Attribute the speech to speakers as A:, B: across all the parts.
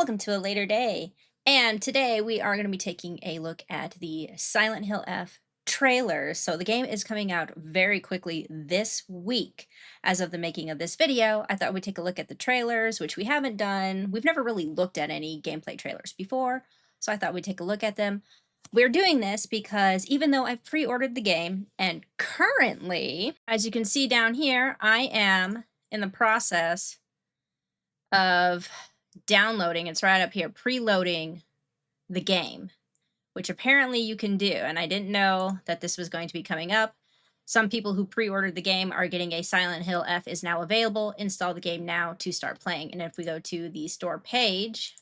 A: Welcome to a later day. And today we are going to be taking a look at the Silent Hill F trailers. So the game is coming out very quickly this week. As of the making of this video, I thought we'd take a look at the trailers, which we haven't done. We've never really looked at any gameplay trailers before, so I thought we'd take a look at them. We're doing this because even though I've pre-ordered the game, and currently, as you can see down here, I am in the process of downloading, it's right up here, preloading the game, which apparently you can do. And I didn't know that this was going to be coming up. Some people who pre-ordered the game are getting a Silent Hill F is now available. Install the game now to start playing. And if we go to the store page,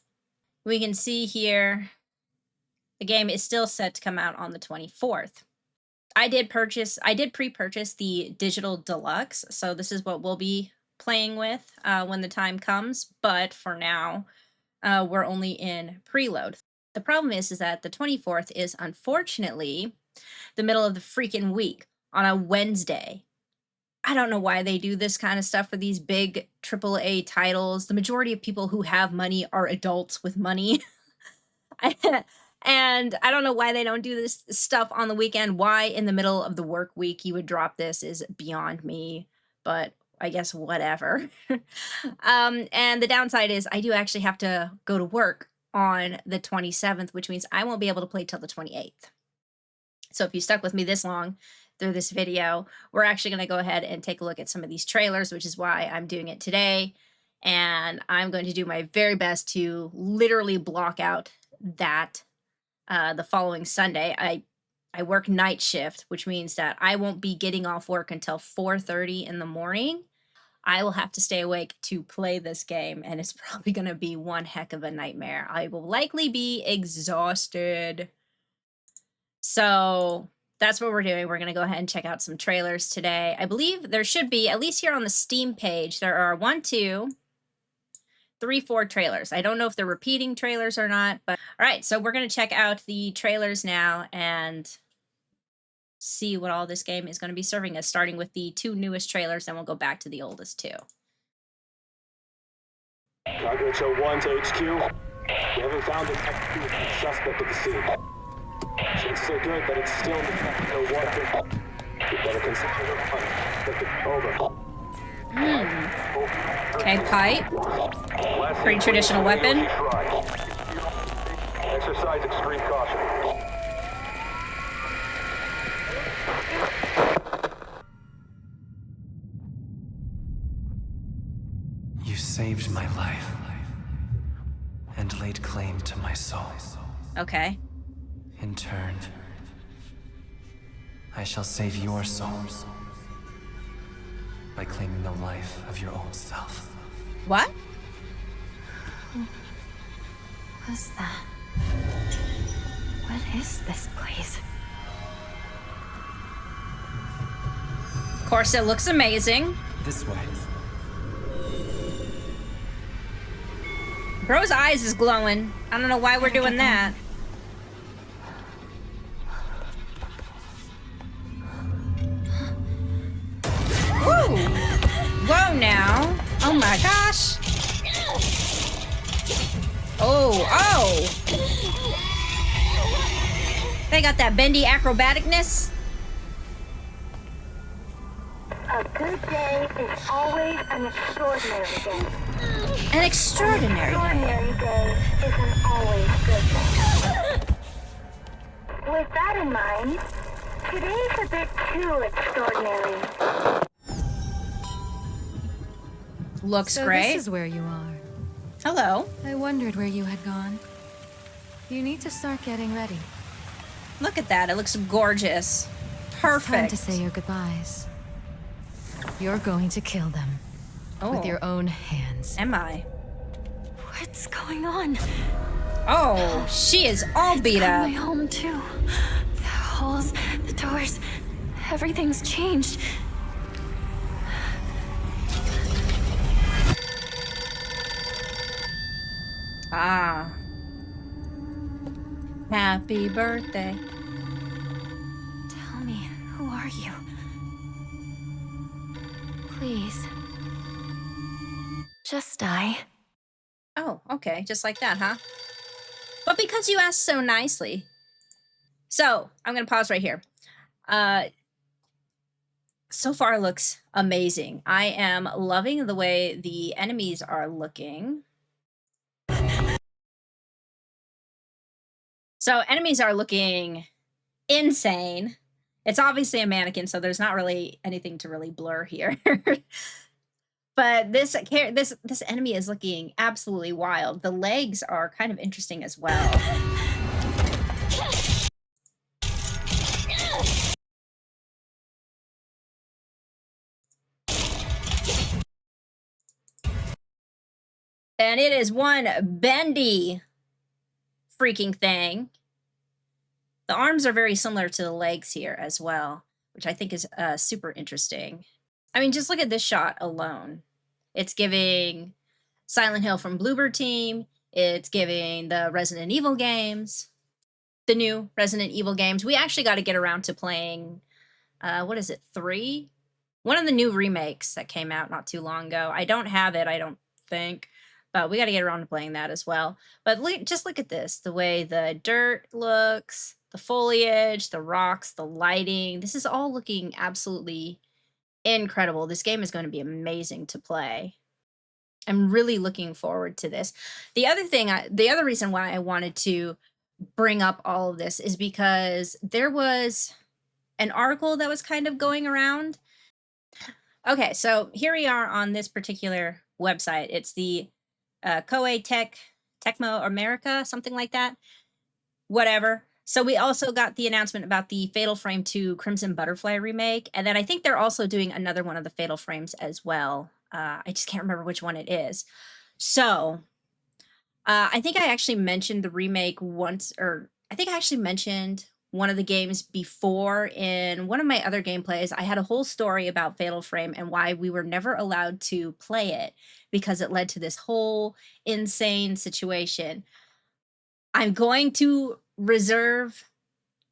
A: we can see here the game is still set to come out on the 24th. I did pre-purchase the digital deluxe, so this is what we'll be playing with when the time comes, but for now we're only in preload. The problem is that the 24th is unfortunately the middle of the freaking week on a Wednesday. I don't know why they do this kind of stuff for these big AAA titles. The majority of people who have money are adults with money. And I don't know why they don't do this stuff on the weekend. Why in the middle of the work week you would drop this is beyond me, but I guess whatever. And the downside is I do actually have to go to work on the 27th, which means I won't be able to play till the 28th. So if you stuck with me this long through this video, we're actually going to go ahead and take a look at some of these trailers, which is why I'm doing it today. And I'm going to do my very best to literally block out that the following Sunday. I work night shift, which means that I won't be getting off work until 4:30 in the morning. I will have to stay awake to play this game, and it's probably going to be one heck of a nightmare. I will likely be exhausted. So that's what we're doing. We're going to go ahead and check out some trailers today. I believe there should be, at least here on the Steam page, there are 1, 2, 3, 4 trailers. I don't know if they're repeating trailers or not, but all right, so we're going to check out the trailers now and see what all this game is going to be serving us, starting with the 2 newest trailers, then we'll go back to the oldest 2.
B: Cargo Show 1 to HQ. We haven't found a suspect at the scene. Chances are good that it's still in the water. You better consider the hunt. Over.
A: Okay, pipe. Pretty traditional weapon.
B: Exercise extreme caution.
C: You saved my life and laid claim to my soul.
A: Okay.
C: In turn, I shall save your souls by claiming the life of your old self.
A: What?
D: Who was that? What is this place?
A: Of course, it looks amazing.
C: This way.
A: Bro's eyes is glowing. I don't know why we're doing that. Woo! Whoa now. Oh my gosh. Oh. They got that bendy acrobaticness.
E: A good day is always an extraordinary day.
A: An extraordinary day.
E: Extraordinary day isn't always good day. With that in mind, today's a bit too extraordinary.
A: Looks
D: So
A: great.
D: this is where you are.
A: Hello.
D: I wondered where you had gone. You need to start getting ready.
A: Look at that. It looks gorgeous. Perfect.
D: Time to say your goodbyes. You're going to kill them. With your own hands.
A: Am I?
D: What's going on?
A: Oh, she is all beat
D: It's
A: up.
D: my home too. The halls, the doors, everything's changed.
A: Ah. Happy birthday.
D: Tell me, who are you? Please. Just die.
A: Oh, okay, just like that, huh? But because you asked so nicely. So, I'm gonna pause right here. So far looks amazing. I am loving the way the enemies are looking. So, enemies are looking insane. It's obviously a mannequin, so there's not really anything to really blur here. But this enemy is looking absolutely wild. The legs are kind of interesting as well. And it is one bendy freaking thing. The arms are very similar to the legs here as well, which I think is super interesting. I mean, just look at this shot alone. It's giving Silent Hill from Bluebird Team. It's giving the Resident Evil games, the new Resident Evil games. We actually got to get around to playing, what is it, 3? One of the new remakes that came out not too long ago. I don't have it, I don't think, but we got to get around to playing that as well. But just look at this, the way the dirt looks, the foliage, the rocks, the lighting. This is all looking absolutely incredible. This game is going to be amazing to play. I'm really looking forward to this. The other reason why I wanted to bring up all of this is because there was an article that was kind of going around. Okay, so here we are on this particular website. It's the Koei Tecmo America, something like that. Whatever. So we also got the announcement about the Fatal Frame 2 Crimson Butterfly remake, and then I think they're also doing another one of the Fatal Frames as well. I just can't remember which one it is. So I think I actually mentioned the remake once, or I think I actually mentioned one of the games before in one of my other gameplays. I had a whole story about Fatal Frame and why we were never allowed to play it because it led to this whole insane situation. I'm going to reserve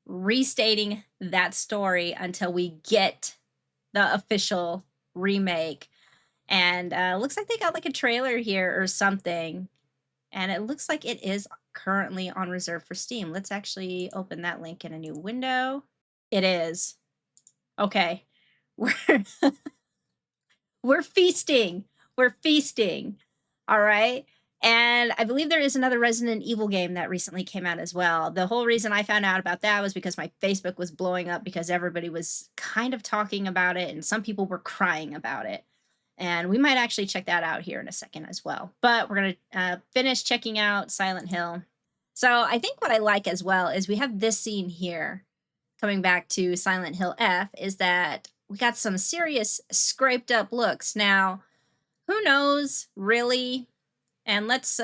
A: restating that story until we get the official remake. And looks like they got like a trailer here or something. And it looks like it is currently on reserve for Steam. Let's actually open that link in a new window. It is. Okay. We're feasting. We're feasting. All right. And I believe there is another Resident Evil game that recently came out as well. The whole reason I found out about that was because my Facebook was blowing up because everybody was kind of talking about it and some people were crying about it. And we might actually check that out here in a second as well. But we're going to finish checking out Silent Hill. So I think what I like as well is we have this scene here, coming back to Silent Hill F, is that we got some serious scraped up looks. Now, who knows, really? And let's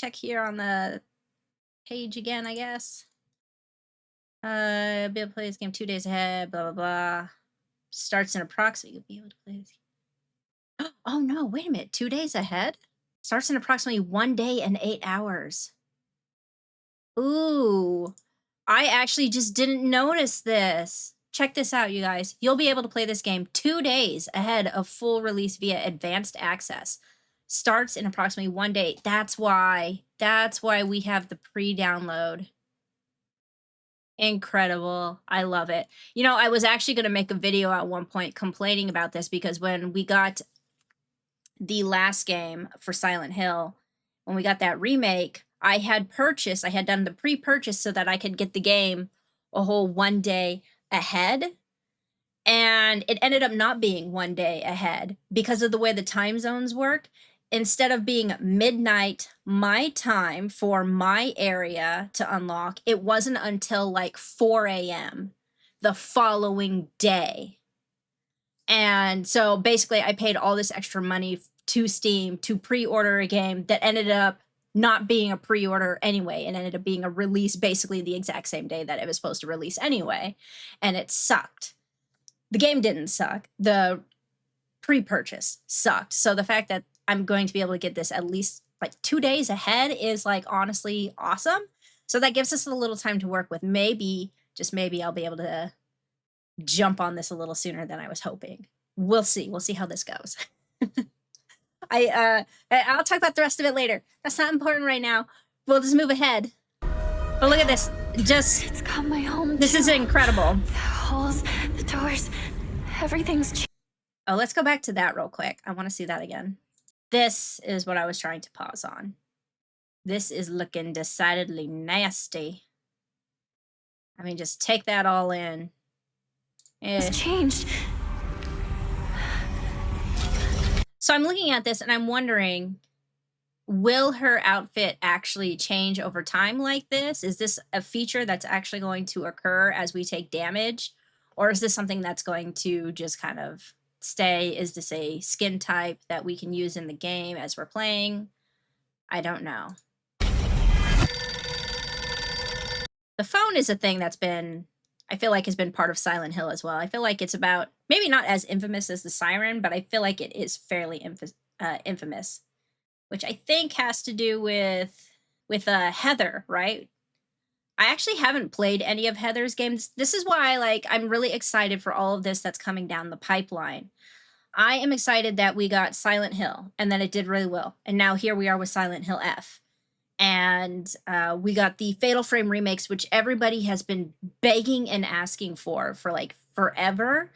A: check here on the page again, I guess. Be able to play this game 2 days ahead, blah, blah, blah. Starts in approximately, you'll be able to play this game. Oh no, wait a minute, 2 days ahead? Starts in approximately 1 day and 8 hours. Ooh, I actually just didn't notice this. Check this out, you guys. You'll be able to play this game 2 days ahead of full release via advanced access. Starts in approximately 1 day. That's why we have the pre-download. Incredible. I love it. You know, I was actually going to make a video at one point complaining about this because when we got the last game for Silent Hill, when we got that remake, I had done the pre-purchase so that I could get the game a whole 1 day ahead. And it ended up not being 1 day ahead because of the way the time zones work. Instead of being midnight my time for my area to unlock, it wasn't until like 4 a.m. the following day. And so basically I paid all this extra money to Steam to pre-order a game that ended up not being a pre-order anyway, and ended up being a release basically the exact same day that it was supposed to release anyway. And it sucked. The game didn't suck. The pre-purchase sucked. So the fact that I'm going to be able to get this at least like 2 days ahead is like honestly awesome. So that gives us a little time to work with. Maybe, just maybe, I'll be able to jump on this a little sooner than I was hoping. We'll see. We'll see how this goes. I'll talk about the rest of it later. That's not important right now. We'll just move ahead. But look at this.
D: It's got my home.
A: This is incredible.
D: The holes, the doors, everything's.
A: Oh, let's go back to that real quick. I want to see that again. This is what I was trying to pause on. This is looking decidedly nasty. I mean, just take that all in.
D: It's changed.
A: So I'm looking at this and I'm wondering, will her outfit actually change over time like this? Is this a feature that's actually going to occur as we take damage? Or is this something that's going to just kind of stay? Is this a skin type that we can use in the game as we're playing? I don't know. The phone is a thing that's been, I feel like, has been part of Silent Hill as well. I feel like it's about, maybe not as infamous as the siren, but I feel like it is fairly infamous, which I think has to do with Heather, right? I actually haven't played any of Heather's games. This is why, like, I'm really excited for all of this that's coming down the pipeline. I am excited that we got Silent Hill, and that it did really well. And now here we are with Silent Hill F. And we got the Fatal Frame remakes, which everybody has been begging and asking for like forever.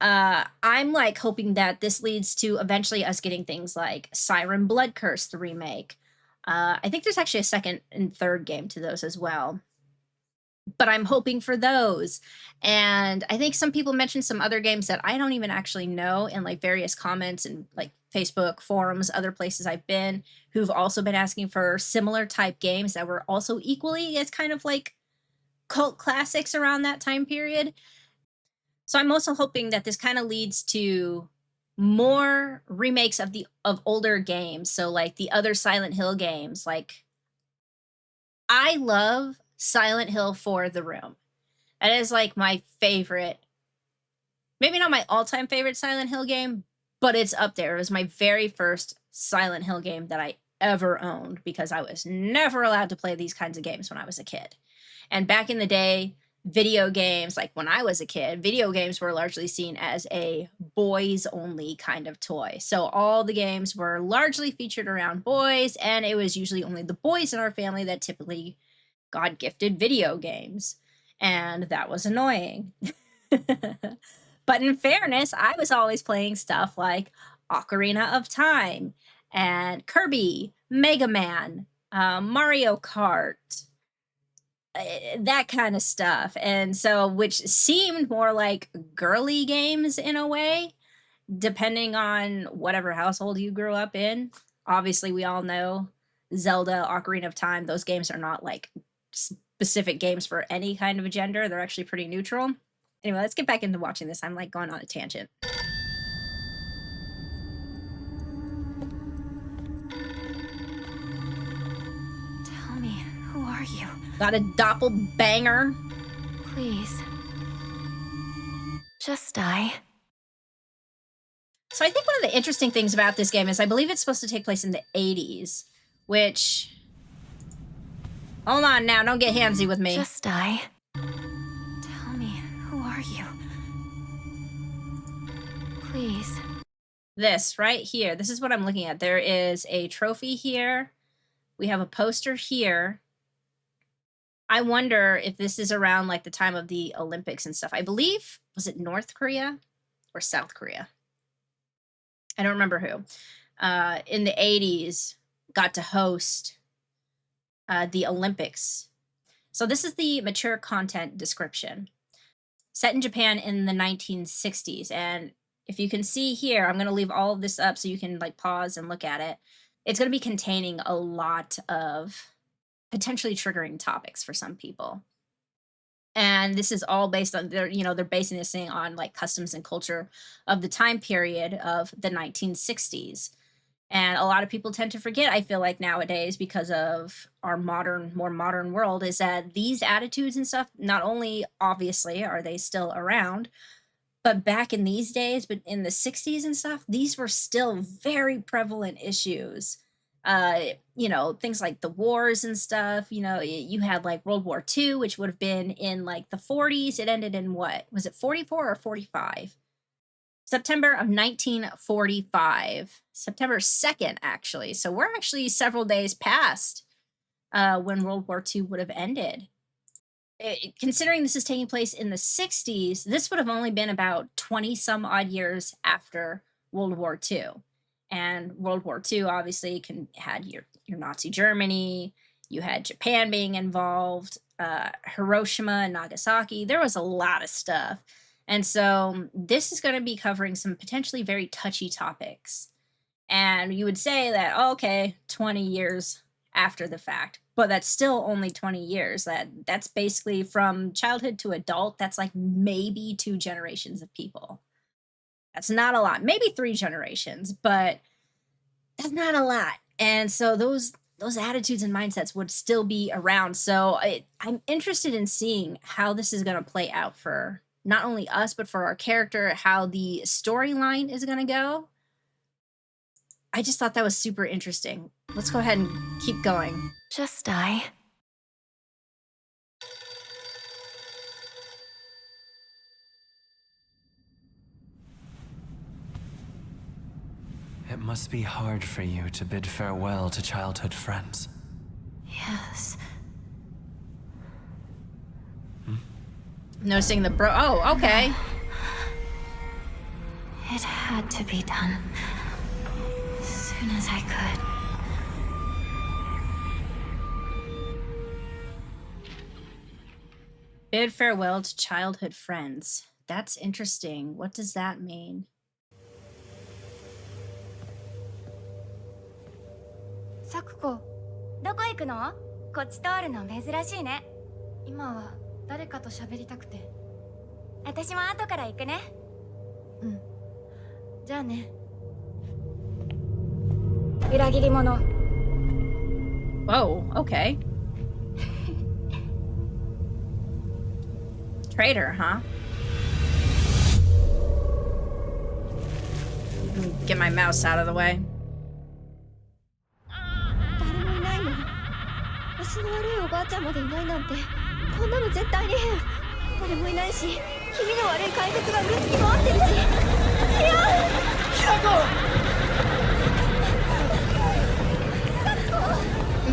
A: I'm like hoping that this leads to eventually us getting things like Siren Blood Curse, the remake. I think there's actually a second and third game to those as well. But I'm hoping for those. And I think some people mentioned some other games that I don't even actually know in like various comments and like Facebook forums, other places I've been, who've also been asking for similar type games that were also equally as kind of like cult classics around that time period. So I'm also hoping that this kind of leads to more remakes of older games. So like the other Silent Hill games, like I love Silent Hill 4 The Room. That is like my favorite, maybe not my all-time favorite Silent Hill game, but it's up there. It was my very first Silent Hill game that I ever owned because I was never allowed to play these kinds of games when I was a kid. And back in the day, video games, like when I was a kid, video games were largely seen as a boys-only kind of toy. So all the games were largely featured around boys, and it was usually only the boys in our family that typically got gifted video games. And that was annoying. But in fairness, I was always playing stuff like Ocarina of Time and Kirby, Mega Man, Mario Kart, that kind of stuff. And so, which seemed more like girly games in a way, depending on whatever household you grew up in. Obviously, we all know Zelda, Ocarina of Time, those games are not like specific games for any kind of a gender. They're actually pretty neutral. Anyway, let's get back into watching this. I'm like going on a tangent.
D: Tell me, who are you?
A: Got a doppelbanger.
D: Please. Just die.
A: So I think one of the interesting things about this game is I believe it's supposed to take place in the 80s, which... Hold on now, don't get handsy with me.
D: Just die. Tell me, who are you? Please.
A: This right here, this is what I'm looking at. There is a trophy here. We have a poster here. I wonder if this is around like the time of the Olympics and stuff. I believe, was it North Korea or South Korea? I don't remember who. In the 80s, got to host the Olympics. So this is the mature content description. Set in Japan in the 1960s. And if you can see here, I'm going to leave all of this up so you can like pause and look at it. It's going to be containing a lot of potentially triggering topics for some people. And this is all based on they're basing this thing on like customs and culture of the time period of the 1960s. And a lot of people tend to forget, I feel like nowadays, because of our more modern world, is that these attitudes and stuff, not only obviously are they still around, but back in these days, but in the 60s and stuff, these were still very prevalent issues. Things like the wars and stuff, you had like World War II, which would have been in like the 40s. It ended in what? Was it 44 or 45? September of 1945. September 2nd, actually. So we're actually several days past when World War II would have ended. Considering this is taking place in the 60s, this would have only been about 20 some odd years after World War II. And World War II obviously had your Nazi Germany, you had Japan being involved, Hiroshima and Nagasaki. There was a lot of stuff. And so this is going to be covering some potentially very touchy topics. And you would say that, oh, okay, 20 years after the fact, but that's still only 20 years. That's basically from childhood to adult. That's like maybe 2 generations of people. That's not a lot. Maybe 3 generations, but that's not a lot. And so those attitudes and mindsets would still be around. So I'm interested in seeing how this is going to play out for not only us, but for our character, how the storyline is going to go. I just thought that was super interesting. Let's go ahead and keep going.
D: Just die.
C: It must be hard for you to bid farewell to childhood friends.
D: Yes.
A: Noticing the oh, okay.
D: It had to be done. As soon as I could.
A: Bid farewell to childhood friends. That's interesting. What does that mean?
F: Sakuko, どこ行くの？こっち通るの珍しいね。今は誰かと喋りたくて。私も後から行くね。うん。じゃあね。裏切り者。
A: Whoa, okay. Traitor, huh? Get my mouse out of the way.
F: 誰もいないの？足の悪いおばあちゃんまでいないなんて、こんなの絶対に変。誰もいないし、気味の悪い怪物がうるつき回ってるし。いや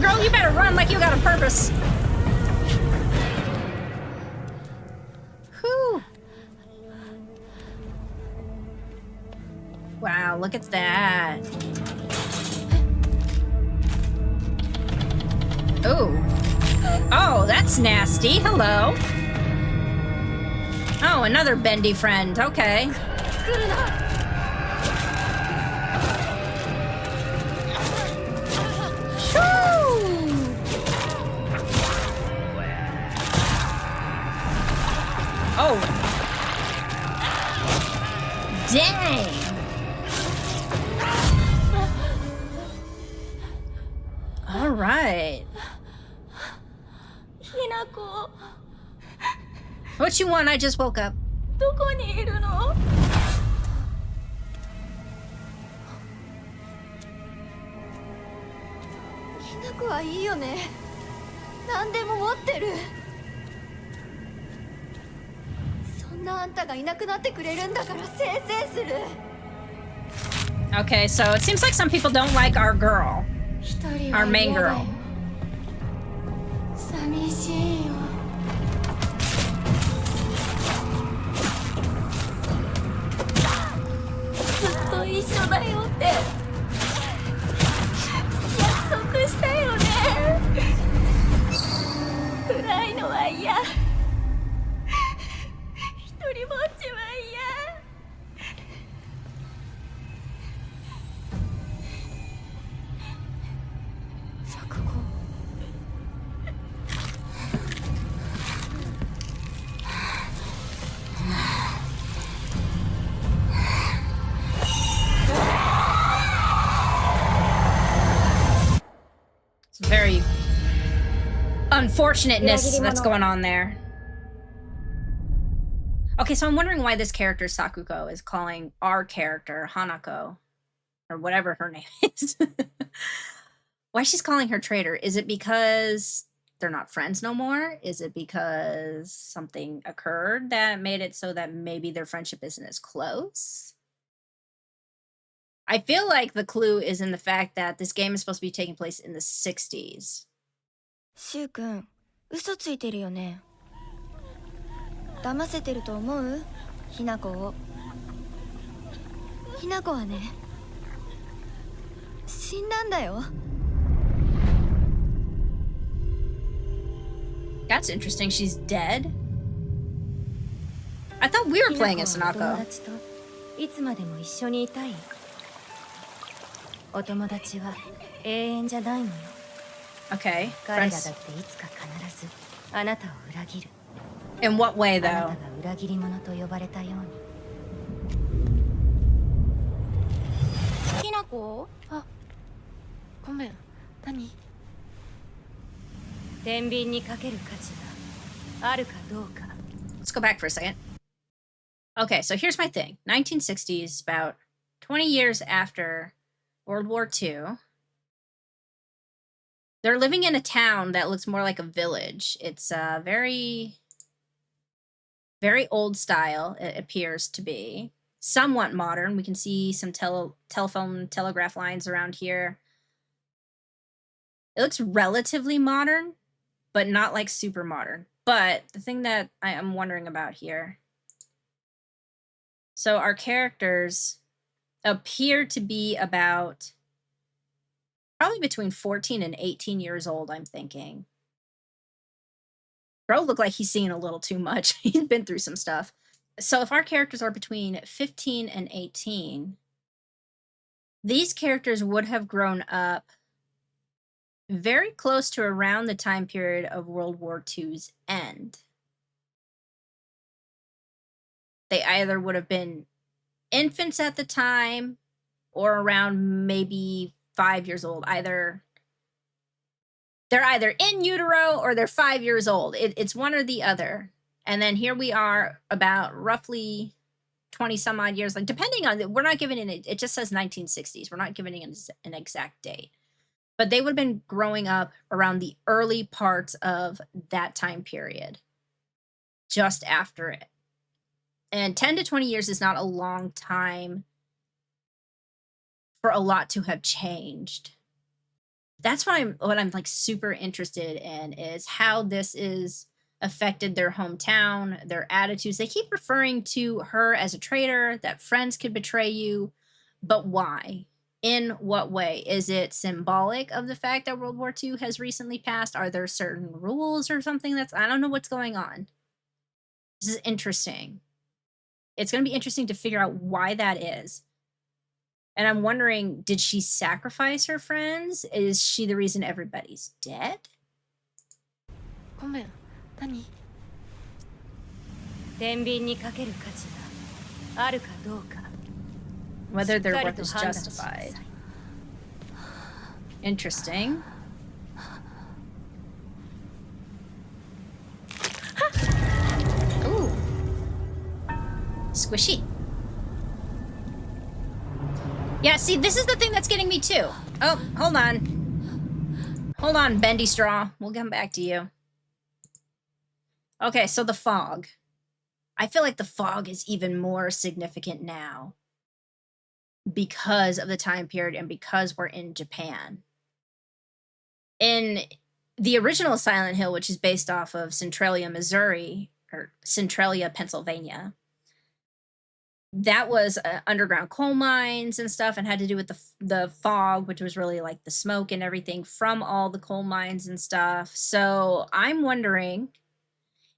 F: ！Girl,
A: you better run like you got a purpose. Whew. Wow, look at that. Ooh. Oh, that's nasty. Hello. Oh, another bendy friend. Okay.
F: 来るな。
A: Oh. Dang. All right.
F: ひなこ、
A: What you want? I just woke up.
F: どこにいるの？ひなこはいいよね。何でも持ってる。そんなあんたがいなくなってくれるんだからせいせいする。
A: Okay, so it seems like some people don't like our girl.
F: 一人
A: Our
F: は
A: main
F: 嫌だよ。
A: girl.
F: 寂しいよ。ずっと一緒だよって約束したよね。暗いのは嫌。一人ぼっちは嫌。錯誤。
A: Very unfortunateness that's going on there. Okay, so I'm wondering why this character Sakuko is calling our character Hanako, or whatever her name is. Why she's calling her traitor? Is it because they're not friends no more? Is it because something occurred that made it so that maybe their friendship isn't as close? I feel like the clue is in the fact that this game is supposed to be taking place in the 60s.
F: シュウ君、嘘ついてるよね。騙せてると思う？ひなこを。ひなこはね、死んだんだよ。
A: That's interesting. She's dead? I thought we were playing as
F: ひなこはお友
A: Sanako.
F: 達といつまでも一緒にいたい。お友達は永遠じゃないのよ。
A: Okay.
F: 彼ら
A: Friends.
F: だっていつか必ずあなたを裏切る。
A: In what way,
F: あなた
A: though?
F: が裏切り者と呼ばれたように。ひなこ？あ、ごめん。何？天秤にかける価値があるかどうか。
A: Let's go back for a second. Okay, so here's my thing. 1960s, about 20 years after World War II. They're living in a town that looks more like a village. It's very, very old style, it appears to be. Somewhat modern. We can see some telephone, telegraph lines around here. It looks relatively modern, but not like super modern. But the thing that I am wondering about here. So our characters appear to be about probably between 14 and 18 years old, I'm thinking. Bro looked like he's seen a little too much. He's been through some stuff. So if our characters are between 15 and 18, these characters would have grown up very close to around the time period of World War II's end. They either would have been infants at the time or around maybe 5 years old. They're either in utero or they're 5 years old. It's one or the other. And then here we are about roughly 20 some odd years, like depending on, we're not giving it just says 1960s. We're not giving it an exact date. But they would have been growing up around the early parts of that time period, just after it. And 10 to 20 years is not a long time for a lot to have changed. That's what I'm like super interested in, is how this is affected their hometown, their attitudes. They keep referring to her as a traitor, that friends could betray you, but why? In what way? Is it symbolic of the fact that World War II has recently passed? Are there certain rules or something I don't know what's going on. This is interesting. It's going to be interesting to figure out why that is. And I'm wondering, did she sacrifice her friends? Is she the reason everybody's dead?
F: ごめん、何？天秤にかける価値があるかどうか。
A: Whether their worth is justified. Interesting. Ooh. Squishy. Yeah, see, this is the thing that's getting me too. Oh, hold on. Hold on, Bendy Straw. We'll come back to you. Okay, so the fog. I feel like the fog is even more significant now because of the time period and because we're in Japan. In the original Silent Hill, which is based off of Centralia, Missouri, or Centralia, Pennsylvania, that was underground coal mines and stuff, and had to do with the fog, which was really like the smoke and everything from all the coal mines and stuff. So I'm wondering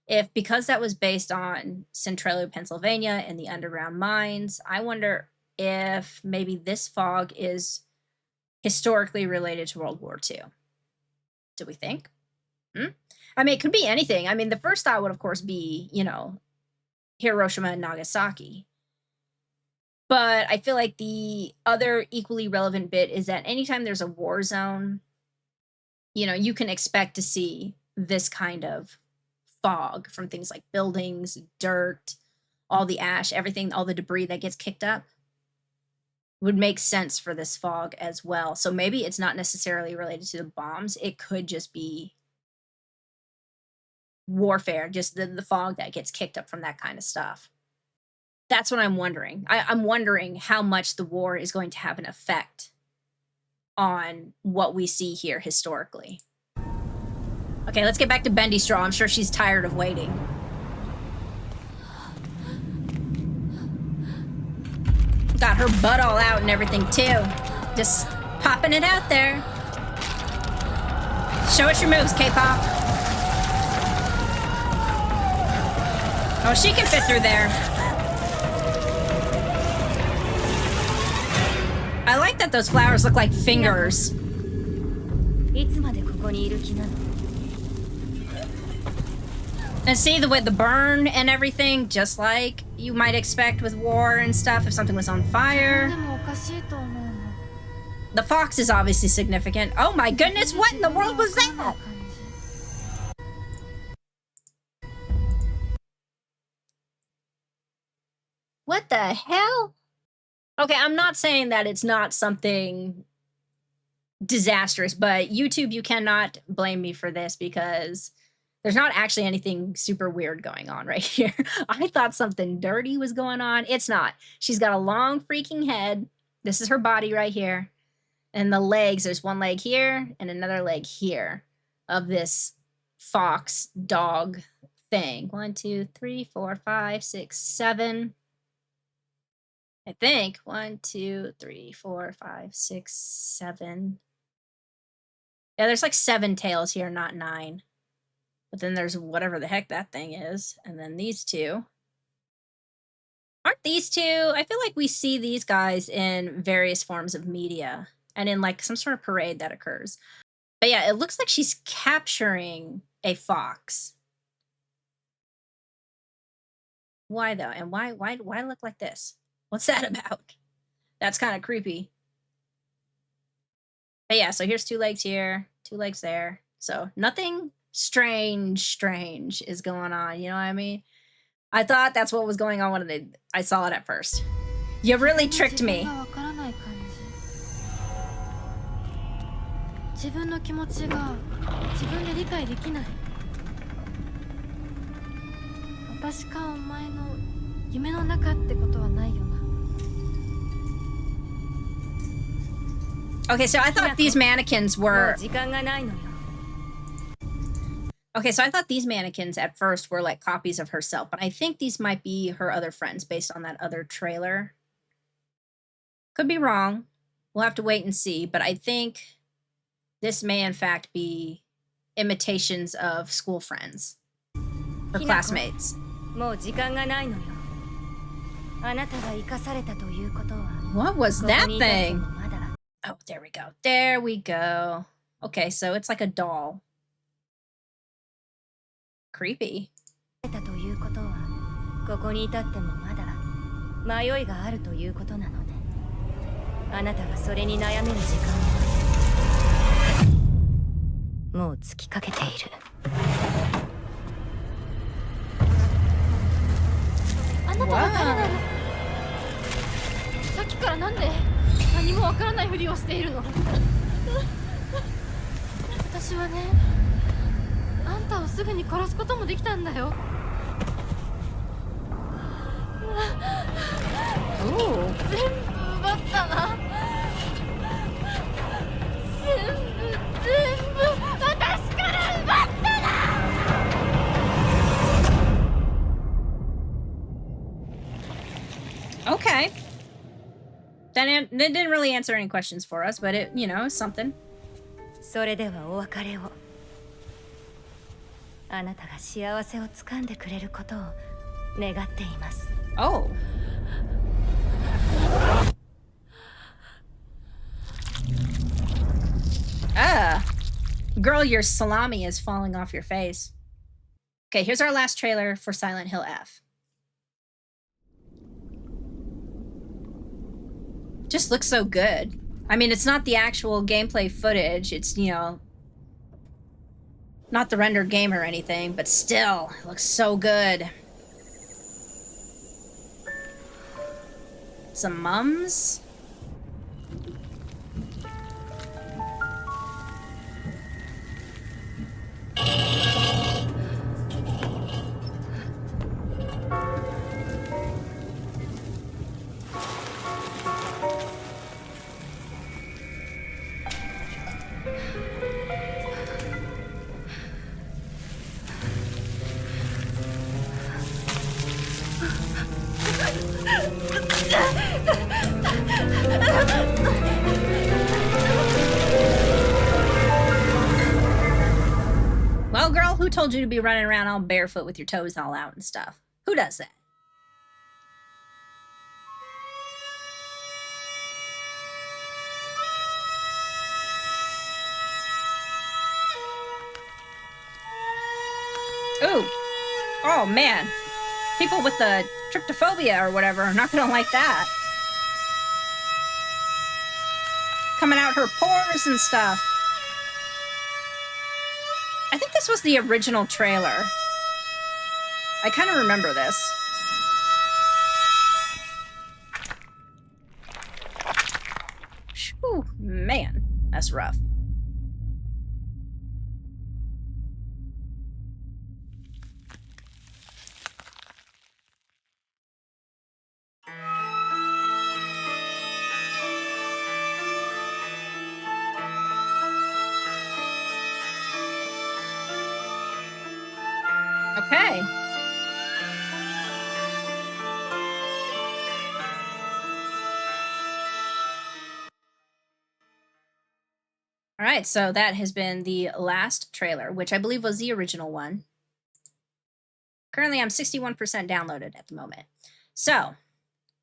A: if, because that was based on Centralia, Pennsylvania and the underground mines, I wonder if maybe this fog is historically related to World War II. Do we think? I mean, it could be anything. I mean, the first thought would, of course, be, Hiroshima and Nagasaki. But I feel like the other equally relevant bit is that anytime there's a war zone, you can expect to see this kind of fog from things like buildings, dirt, all the ash, everything, all the debris that gets kicked up. Would make sense for this fog as well. So maybe it's not necessarily related to the bombs. It could just be warfare, just the fog that gets kicked up from that kind of stuff. That's what I'm wondering. I'm wondering how much the war is going to have an effect on what we see here historically. Okay, let's get back to Bendy Straw. I'm sure she's tired of waiting. Got her butt all out and everything, too. Just popping it out there. Show us your moves, K-pop. Oh, she can fit through there. I like that those flowers look like fingers. And see the way the burn and everything, just like you might expect with war and stuff if something was on fire. The fox is obviously significant. Oh my goodness, what in the world was that? What the hell? Okay, I'm not saying that it's not something disastrous, but YouTube, you cannot blame me for this because there's not actually anything super weird going on right here. I thought something dirty was going on. It's not. She's got a long freaking head. This is her body right here. And the legs, there's one leg here and another leg here of this fox dog thing. 1, 2, 3, 4, 5, 6, 7. I think 1, 2, 3, 4, 5, 6, 7. Yeah, there's like 7 tails here, not 9. But then there's whatever the heck that thing is. And then these two. Aren't these two? I feel like we see these guys in various forms of media and in like some sort of parade that occurs. But yeah, it looks like she's capturing a fox. Why though? And why look like this? What's that about? That's kind of creepy. But yeah, so here's 2 legs here, 2 legs there. So nothing strange is going on, you know what I mean? I thought that's what was going on when I saw it at first. You really tricked me. Okay, so I thought these mannequins were... Okay, so I thought these mannequins at first were like copies of herself, but I think these might be her other friends based on that other trailer. Could be wrong. We'll have to wait and see, but I think this may in fact be imitations of school friends or classmates. What was that thing? Oh, there we go. There we go. Okay, so it's like a doll. Creepy. Okay. That didn't really answer any questions for us, but it, you know, something. Oh. Girl, your salami is falling off your face. Okay, here's our last trailer for Silent Hill F. Just looks so good. I mean, it's not the actual gameplay footage. It's, you know, not the rendered game or anything, but still, it looks so good. Some mums? Girl, who told you to be running around all barefoot with your toes all out and stuff? Who does that? Ooh. Oh, man. People with the tryptophobia or whatever are not gonna like that. Coming out her pores and stuff. I think this was the original trailer. I kind of remember this. Whew, man, that's rough. Okay. All right, so that has been the last trailer, which I believe was the original one. Currently, I'm 61% downloaded at the moment. So,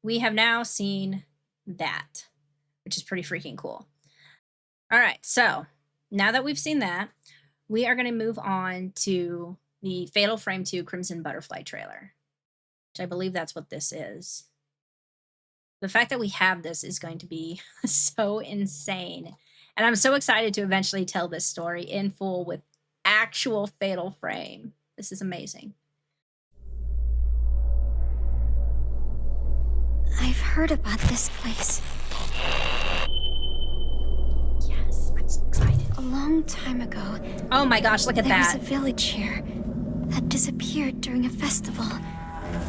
A: we have now seen that, which is pretty freaking cool. All right, so now that we've seen that, we are going to move on to the Fatal Frame 2 Crimson Butterfly trailer, which I believe that's what this is. The fact that we have this is going to be so insane. And I'm so excited to eventually tell this story in full with actual Fatal Frame. This is amazing.
F: I've heard about this place.
A: Yes, I'm so excited.
F: A long time ago,
A: Oh my gosh, look at
F: there
A: that.
F: was a village here that disappeared during a festival.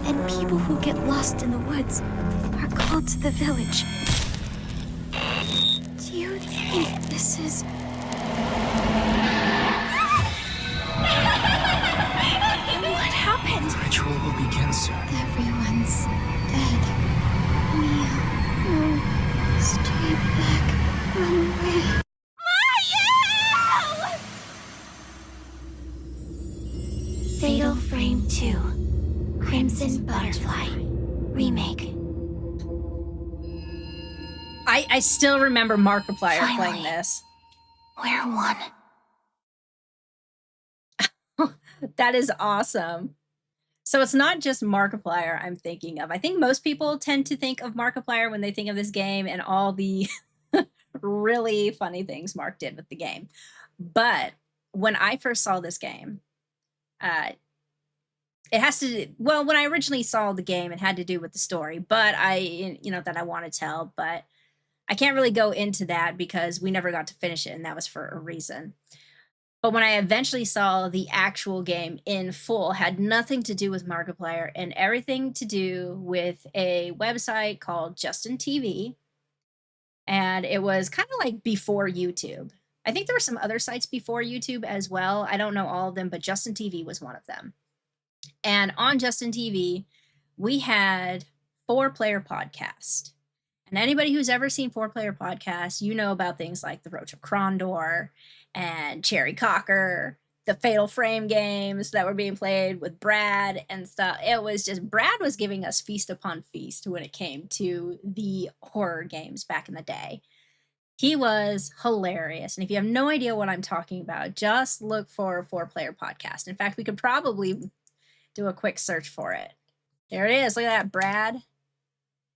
F: And people who get lost in the woods are called to the village. Do you think this is... What happened?
C: The ritual will begin soon.
F: Everyone's dead. Mia, no. Stay back. Run away. Fatal Frame 2. Crimson Butterfly. Remake.
A: I still remember Markiplier playing
F: Finally.
A: this.
F: We're one.
A: That is awesome. So it's not just Markiplier I'm thinking of. I think most people tend to think of Markiplier when they think of this game and all the really funny things Mark did with the game. But when I first saw this game, it has to do, well, when I originally saw the game, it had to do with the story, but that I want to tell, but I can't really go into that because we never got to finish it, and that was for a reason. But when I eventually saw the actual game in full, had nothing to do with Markiplier and everything to do with a website called Justin TV. And it was kind of like before YouTube. I think there were some other sites before YouTube as well. I don't know all of them, but Justin TV was one of them. And on Justin TV, we had 4-Player Podcast. And anybody who's ever seen 4-Player Podcast, you know about things like the Roach of Krondor and Cherry Cocker, the Fatal Frame games that were being played with Brad and stuff. It was just, Brad was giving us feast upon feast when it came to the horror games back in the day. He was hilarious. And if you have no idea what I'm talking about, just look for 4-Player Podcast. In fact, we could probably do a quick search for it. There it is. Look at that, Brad.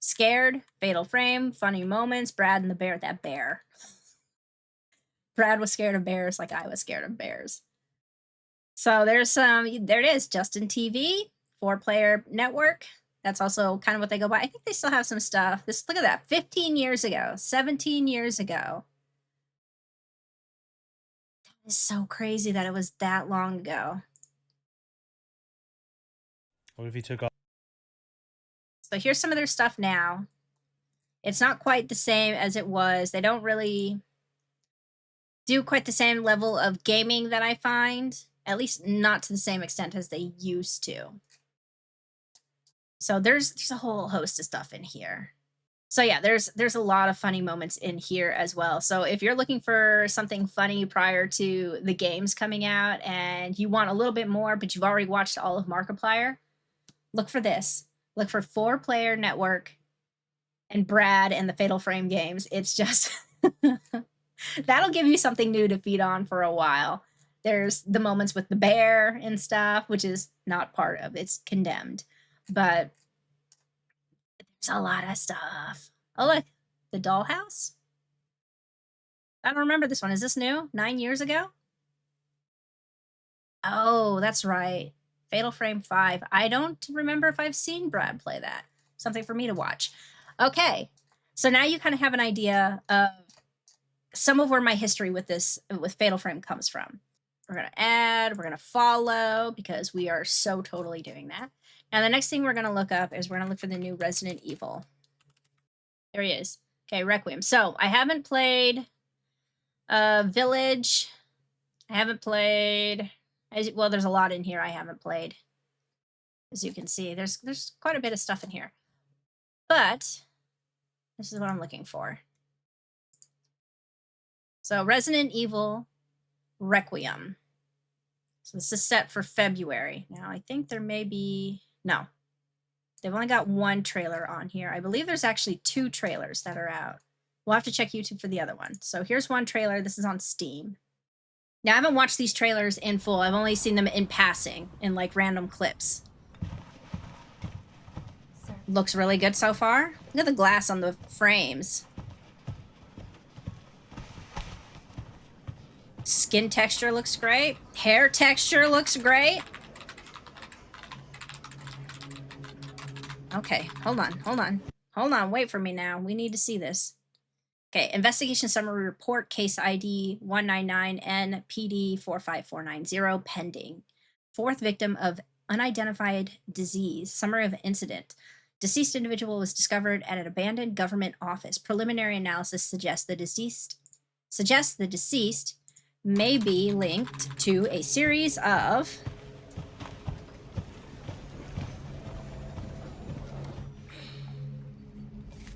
A: Scared, Fatal Frame, funny moments, Brad and the bear. That bear. Brad was scared of bears like I was scared of bears. So there it is, Justin TV, 4-Player Network. That's also kind of what they go by. I think they still have some stuff. Look at that, 15 years ago, 17 years ago. That is so crazy that it was that long ago.
G: What if he took off?
A: So here's some of their stuff now. It's not quite the same as it was. They don't really do quite the same level of gaming that I find, at least not to the same extent as they used to. So there's a whole host of stuff in here. So yeah, there's a lot of funny moments in here as well. So if you're looking for something funny prior to the games coming out and you want a little bit more, but you've already watched all of Markiplier, look for this. Look for 4-Player Network and Brad and the Fatal Frame games. It's just that'll give you something new to feed on for a while. There's the moments with the bear and stuff, which is not part of it's condemned, but there's a lot of stuff. Oh, look, the dollhouse. I don't remember this one. Is this new? 9 years ago? Oh, that's right. Fatal Frame 5. I don't remember if I've seen Brad play that. Something for me to watch. Okay, so now you kind of have an idea of some of where my history with Fatal Frame comes from. We're going to add, we're going to follow, because we are so totally doing that. Now, the next thing we're going to look up is we're going to look for the new Resident Evil. There he is. Okay, Requiem. So, I haven't played Village. I haven't played... Well, there's a lot in here I haven't played. As you can see, there's quite a bit of stuff in here. But, this is what I'm looking for. So, Resident Evil Requiem. So this is set for February. Now, I think there may be... No. They've only got one trailer on here. I believe there's actually 2 trailers that are out. We'll have to check YouTube for the other one. So here's one trailer. This is on Steam. Now, I haven't watched these trailers in full. I've only seen them in passing, in like random clips. Looks really good so far. Look at the glass on the frames. Skin texture looks great. Hair texture looks great. Okay, hold on. Wait for me now. We need to see this. Okay, investigation summary report, case ID 199NPD45490, pending. 4th victim of unidentified disease. Summary of incident. Deceased individual was discovered at an abandoned government office. Preliminary analysis suggests the deceased may be linked to a series of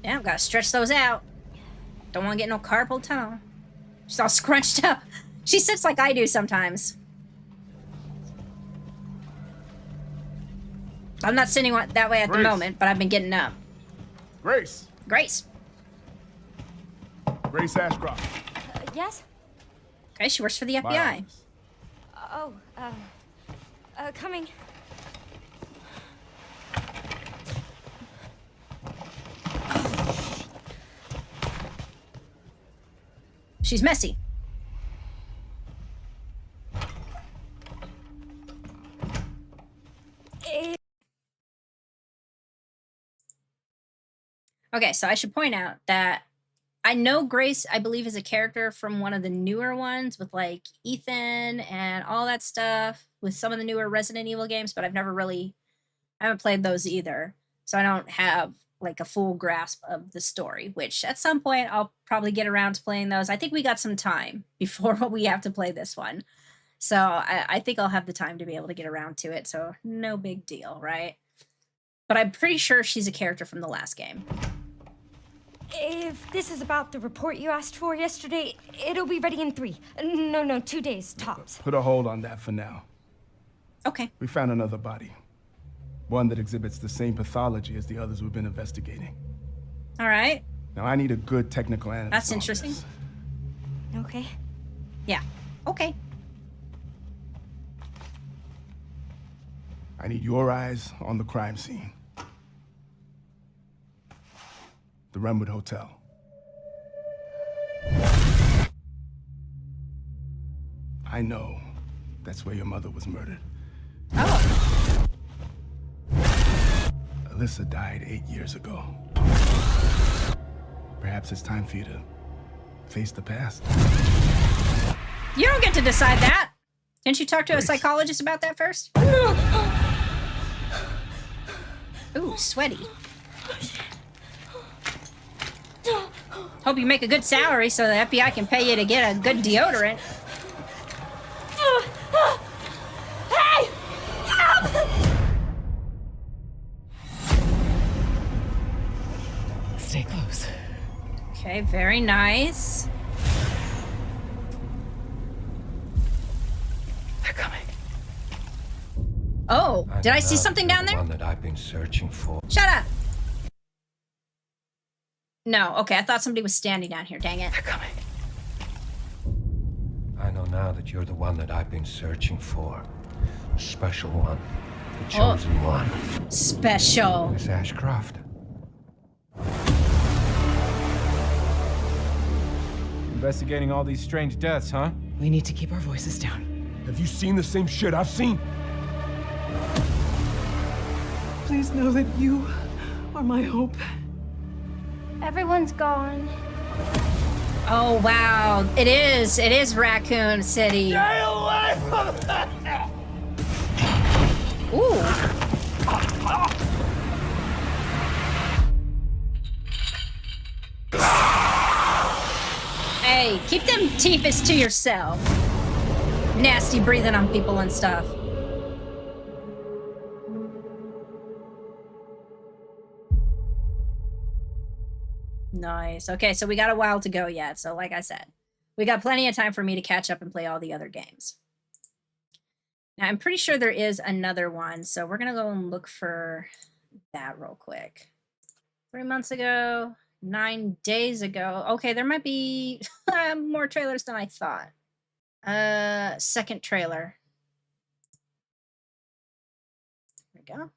A: yeah, gotta stretch those out. Don't want to get no carpal tunnel. She's all scrunched up. She sits like I do sometimes. I'm not sitting that way at the moment, but I've been getting up.
G: Grace.
A: Grace
G: Ashcroft.
F: Yes?
A: Okay, she works for the FBI.
G: My office.
F: Coming.
A: She's messy. Okay, so I should point out that I know Grace, I believe, is a character from one of the newer ones with like Ethan and all that stuff with some of the newer Resident Evil games, but I haven't played those either. So I don't have like a full grasp of the story, which at some point I'll probably get around to playing those. I think we got some time before we have to play this one. So I think I'll have the time to be able to get around to it. So no big deal, right? But I'm pretty sure she's a character from the last game.
F: If this is about the report you asked for yesterday, it'll be ready in 3. No, 2 days, tops.
G: Put a hold on that for now.
A: Okay.
G: We found another body. One that exhibits the same pathology as the others we've been investigating.
A: All right.
G: Now, I need a good technical analysis.
A: That's interesting.
F: Okay.
A: Yeah. Okay.
G: I need your eyes on the crime scene. The Renwood Hotel. I know that's where your mother was murdered.
A: Oh.
G: Alyssa died 8 years ago. Perhaps it's time for you to face the past.
A: You don't get to decide that. Didn't you talk to a psychologist about that first? Ooh, sweaty. Hope you make a good salary so the FBI can pay you to get a good deodorant.
F: Hey!
H: Stay close.
A: Okay, very nice.
C: They're coming.
A: Oh, did I see
H: know
A: something
H: you're
A: down
H: the
A: there?
H: one that I've been searching for.
A: Shut up! No, okay, I thought somebody was standing down here, dang it.
C: They're coming.
H: I know now that you're the one that I've been searching for. The special one. The chosen one.
A: Special.
H: Miss Ashcroft.
G: Investigating all these strange deaths, huh?
I: We need to keep our voices down.
G: Have you seen the same shit I've seen?
I: Please know that you are my hope.
E: Everyone's gone.
A: Oh, wow. It is Raccoon City.
G: Stay away from that!
A: Ooh. Hey, keep them teeths to yourself. Nasty breathing on people and stuff. Nice. Okay, so we got a while to go yet. So like I said, we got plenty of time for me to catch up and play all the other games. Now, I'm pretty sure there is another one, so we're going to go and look for that real quick. 3 months ago, 9 days ago. Okay, there might be more trailers than I thought. Second trailer. There we go.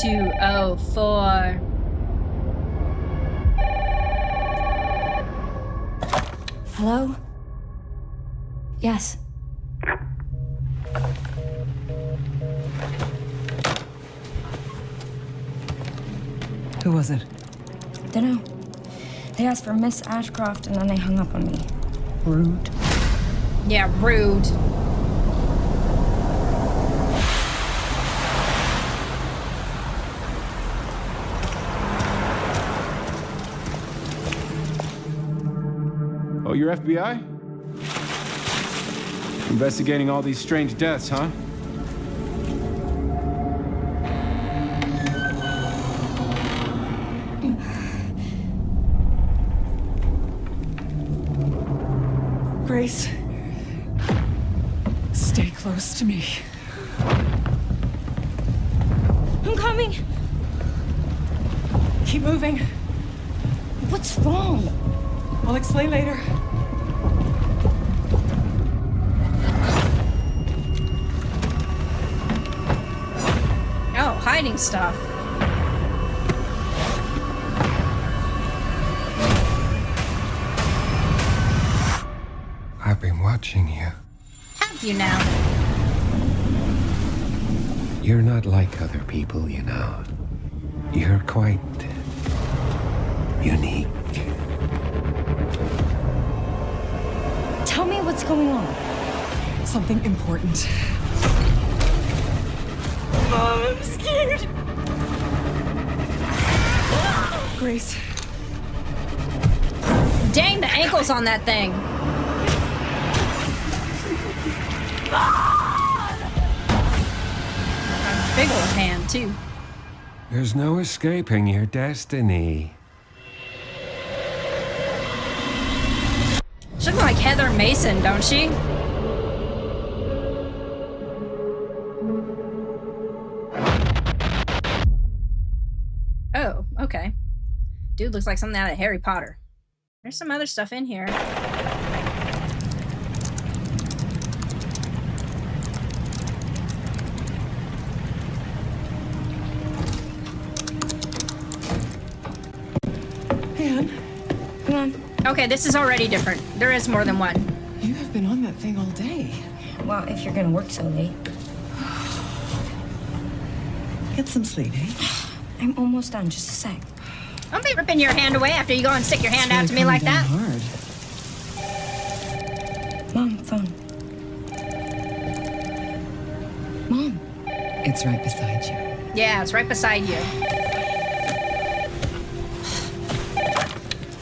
A: Two oh four.
F: Hello? Yes.
I: Who was it?
F: Dunno. They asked for Miss Ashcroft and then they hung up on me.
I: Rude.
A: Yeah, rude.
G: Oh, you're FBI? Investigating all these strange deaths, huh?
I: Grace. Stay close to me.
F: I'm coming!
I: Keep moving.
F: What's wrong?
I: I'll explain later.
A: Oh, hiding stuff.
H: I've been watching you.
A: Have you now?
H: You're not like other people, you know. You're quite unique.
F: Tell me what's going on.
I: Something important.
F: Mom, I'm scared.
I: Grace.
A: Dang, the ankles on that thing. A big old hand, too.
H: There's no escaping your destiny.
A: She looks like Heather Mason, don't she? Oh, okay. Dude looks like something out of Harry Potter. There's some other stuff in here.
I: Anne,
F: Come on.
A: Okay, this is already different. There is more than one.
I: you have been on that thing all day.
F: Well, if you're gonna work so late.
I: Get some sleep, eh?
F: I'm almost done, just a sec.
A: Don't be ripping your hand away after you go and stick your hand out to me like that.
I: Hard.
F: Mom, phone. Mom.
I: It's right beside you.
A: Yeah, it's right beside you.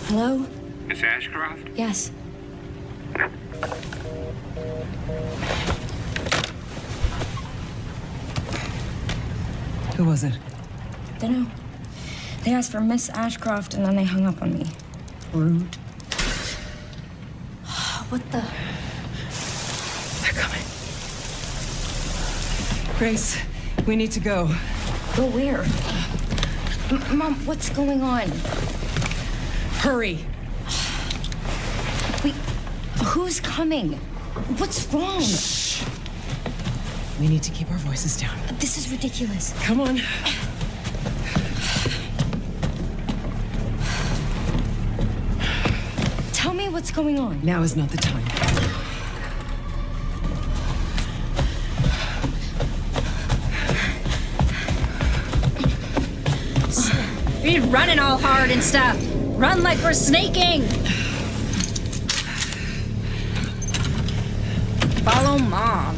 F: Hello?
H: Miss Ashcroft?
F: Yes.
J: Who was it?
K: Dunno. They asked for Miss Ashcroft and then they hung up on me. Rude. What the?
J: They're coming. Grace, we need to go.
K: Go where? Mom, what's going on?
J: Hurry.
K: Wait, who's coming? What's wrong?
J: Shh. We need to keep our voices down.
K: This is ridiculous.
J: Come on.
K: Tell me what's going on.
J: Now is not the time.
A: We're running all hard and stuff. Run like we're snaking. Follow Mom.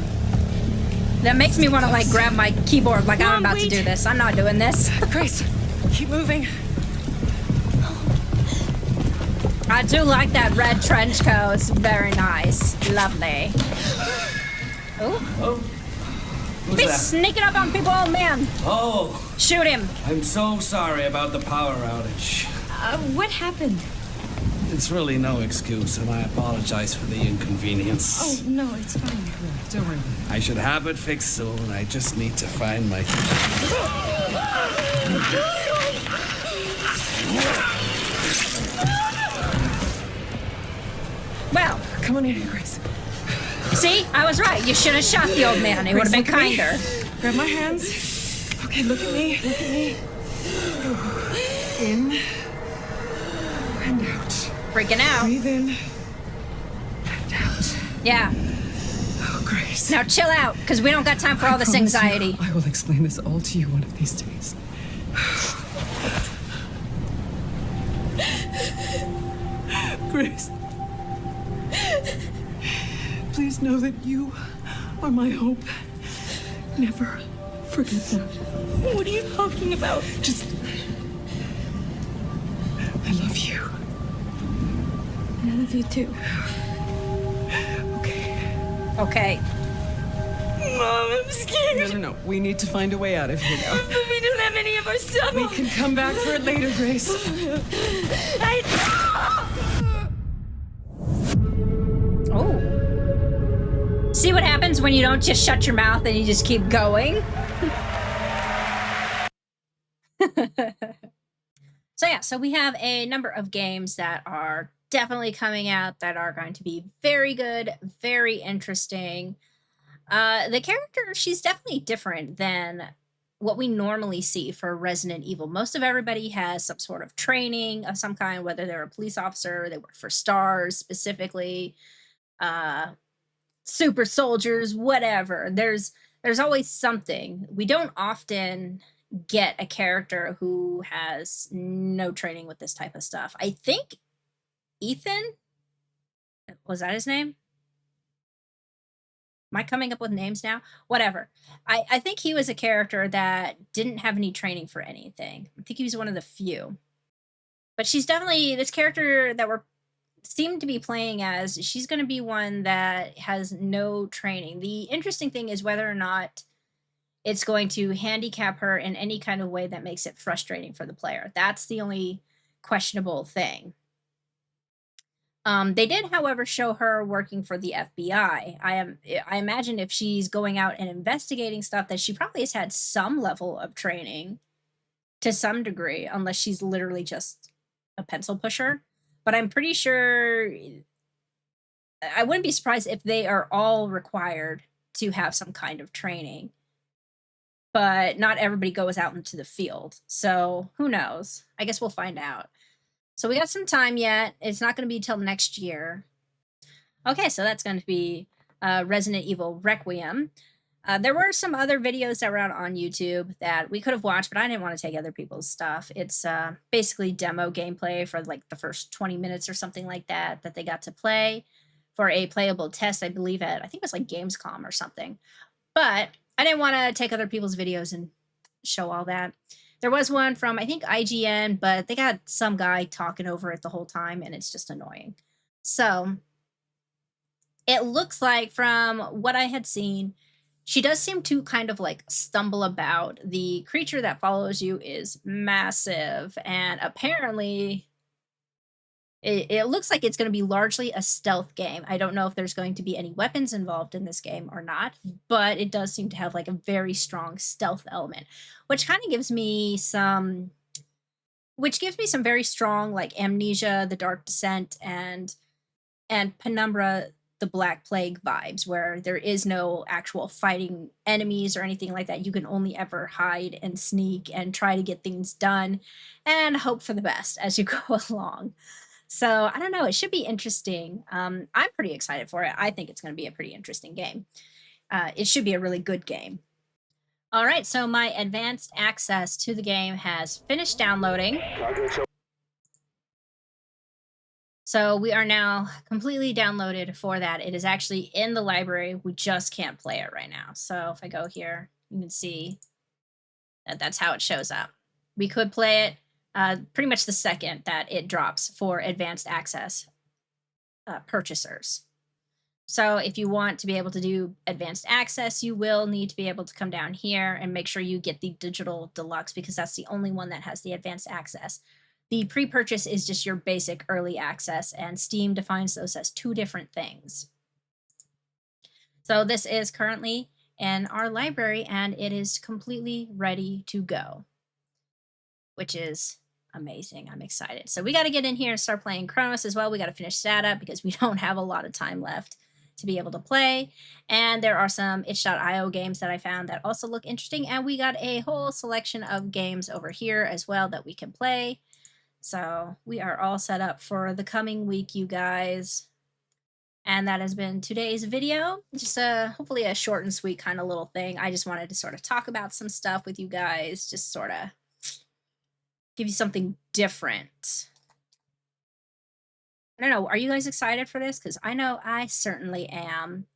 A: That makes me want to like grab my keyboard like I'm about to do this. I'm not doing this.
J: Grace, keep moving.
A: I do like that red trench coat. It's very nice. Lovely. Oh. Be sneaking up on people, old man.
L: Oh.
A: Shoot him.
L: I'm so sorry about the power outage.
K: What happened?
L: It's really no excuse, and I apologize for the inconvenience.
K: Oh, no, it's fine.
J: Don't worry.
L: I should have it fixed soon. I just need to find my...
A: Well.
J: Come on in here, Grace.
A: See? I was right. You should have shot the old man. He would have been kinder.
J: Grab my hands. Okay, look at me. Look at me. In. And out.
A: Freaking out.
J: Breathe in. And out.
A: Yeah.
J: Oh, Grace.
A: Now chill out, because we don't got time for all this anxiety.
J: I will explain this all to you one of these days. Grace. Please know that you are my hope. Never forget that.
K: What are you talking about?
J: Just... I love you.
K: I love you too.
A: Okay.
K: Mom, I'm scared.
J: No. We need to find a way out of here now.
K: But we don't have any of our stuff.
J: We can come back for it later, Grace.
A: Oh. See what happens when you don't just shut your mouth and you just keep going? So we have a number of games that are definitely coming out that are going to be very good, very interesting. The character, she's definitely different than what we normally see for Resident Evil. Most of everybody has some sort of training of some kind, whether they're a police officer, they work for STARS specifically, super soldiers, whatever. There's always something. We don't often get a character who has no training with this type of stuff. I think Ethan, was that his name? Am I coming up with names now? Whatever. I think he was a character that didn't have any training for anything. I think he was one of the few. But she's definitely, this character that we're seem to be playing as, she's going to be one that has no training. The interesting thing is whether or not it's going to handicap her in any kind of way that makes it frustrating for the player. That's the only questionable thing. They did, however, show her working for the FBI. I imagine if she's going out and investigating stuff, that she probably has had some level of training to some degree, unless she's literally just a pencil pusher. But I'm pretty sure, I wouldn't be surprised if they are all required to have some kind of training. But not everybody goes out into the field. So who knows? I guess we'll find out. So we got some time yet. It's not going to be till next year. Okay, so that's going to be Resident Evil Requiem. There were some other videos that were out on YouTube that we could have watched, but I didn't want to take other people's stuff. It's basically demo gameplay for like the first 20 minutes or something like that they got to play for a playable test, I believe I think it was like Gamescom or something. But I didn't want to take other people's videos and show all that. There was one from, I think, IGN, but they got some guy talking over it the whole time, and it's just annoying. So it looks like from what I had seen, she does seem to kind of like stumble about. The creature that follows you is massive, and apparently it looks like it's going to be largely a stealth game. I don't know if there's going to be any weapons involved in this game or not, but it does seem to have like a very strong stealth element, which kind of gives me some very strong like Amnesia, The Dark Descent, and Penumbra, The Black Plague vibes, where there is no actual fighting enemies or anything like that. You can only ever hide and sneak and try to get things done and hope for the best as you go along. So I don't know. It should be interesting. I'm pretty excited for it. I think it's going to be a pretty interesting game. It should be a really good game. All right, so my advanced access to the game has finished downloading. So we are now completely downloaded for that. It is actually in the library. We just can't play it right now. So if I go here, you can see that that's how it shows up. We could play it pretty much the second that it drops for advanced access purchasers. So if you want to be able to do advanced access, you will need to be able to come down here and make sure you get the digital deluxe, because that's the only one that has the advanced access. The pre-purchase is just your basic early access, and Steam defines those as two different things. So this is currently in our library, and it is completely ready to go, which is amazing. I'm excited. So we got to get in here and start playing Chronos as well. We got to finish that up because we don't have a lot of time left to be able to play. And there are some itch.io games that I found that also look interesting. And we got a whole selection of games over here as well that we can play. So we are all set up for the coming week, you guys. And that has been today's video. Just hopefully a short and sweet kind of little thing. I just wanted to sort of talk about some stuff with you guys. Just sort of give you something different. I don't know, are you guys excited for this? Because I know I certainly am.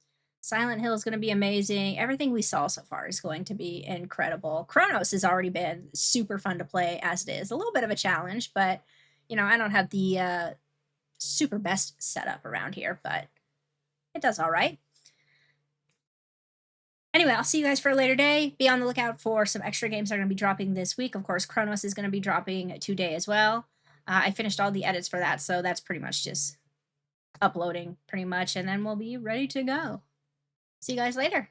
A: Silent Hill is going to be amazing. Everything we saw so far is going to be incredible. Chronos has already been super fun to play as it is. A little bit of a challenge, but, you know, I don't have the super best setup around here, but it does all right. Anyway, I'll see you guys for a later day. Be on the lookout for some extra games that are going to be dropping this week. Of course, Chronos is going to be dropping today as well. I finished all the edits for that, so that's pretty much just uploading pretty much, and then we'll be ready to go. See you guys later.